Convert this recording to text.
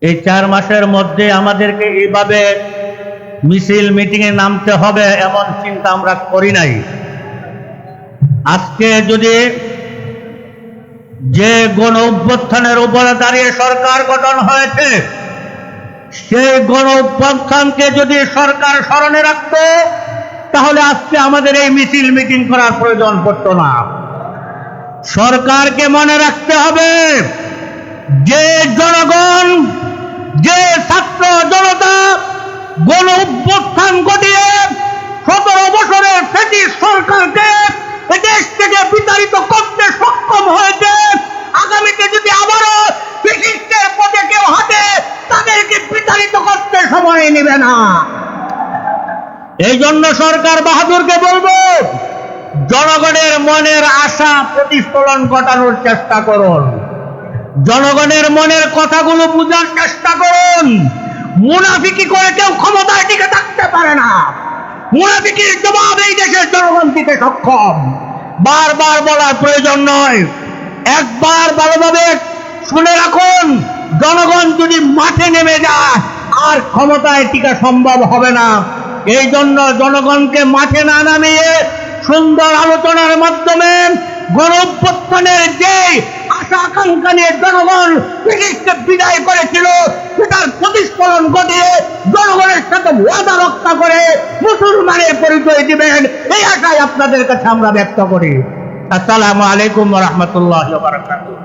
এই 4 মাসের মধ্যে আমাদেরকে এইভাবে মিছিল মিটিংয়ে নামতে হবে এমন চিন্তা আমরা করি নাই। আজকে যদি যে গণ অভ্যুত্থানের উপরে দাঁড়িয়ে সরকার গঠন হয়েছে, সেই গণ অভ্যুত্থানকে যদি সরকার স্মরণে রাখত, তাহলে আজকে আমাদের এই মিছিল মিটিং করার প্রয়োজন পড়তো না। সরকারকে মনে রাখতে হবে যে জনগণ, যে ছাত্র জনতা গণ অভ্যুত্থান ঘটিয়ে 17 বছরের ফ্যাসিস্ট সরকারকে দেশ থেকে বিতাড়িত করতে সক্ষম হয়েছে, আগামীতে যদি আবারও ফ্যাসিস্টের পথে কেউ হাঁটে, তাদেরকে বিতাড়িত করতে সময় নেবে না। এই জন্য সরকার বাহাদুরকে বলবো, জনগণের মনের আশা প্রতিফলন ঘটানোর চেষ্টা করুন, জনগণের মনের কথাগুলো বুঝার চেষ্টা করুন। মুনাফিকি করে কেউ ক্ষমতায় টিকে থাকতে পারে না। মুনাফিকির জবাব এই দেশের জনগণ দিতে সক্ষম। বারবার বলার প্রয়োজন নয়, একবার ভালোভাবে শুনে রাখুন, জনগণ যদি মাঠে নেমে যায় আর ক্ষমতায় টিকা সম্ভব হবে না। এই জন্য জনগণকে মাঠে না নামিয়ে সুন্দর আলোচনার মাধ্যমে গণ অভ্যুত্থানের যে আশা আকাঙ্ক্ষা নিয়ে জনগণ ব্রিটিশকে বিদায় করেছিল, সেটার প্রতিফলন ঘটিয়ে জনগণের সাথে ওয়াদা রক্ষা করে মুসলমানের পরিচয় দিবেন, এই আশায় আপনাদের কাছে আমরা ব্যক্ত করি। আসসালামু আলাইকুম ওয়া রাহমাতুল্লাহি ওয়া বারাকাতুহু।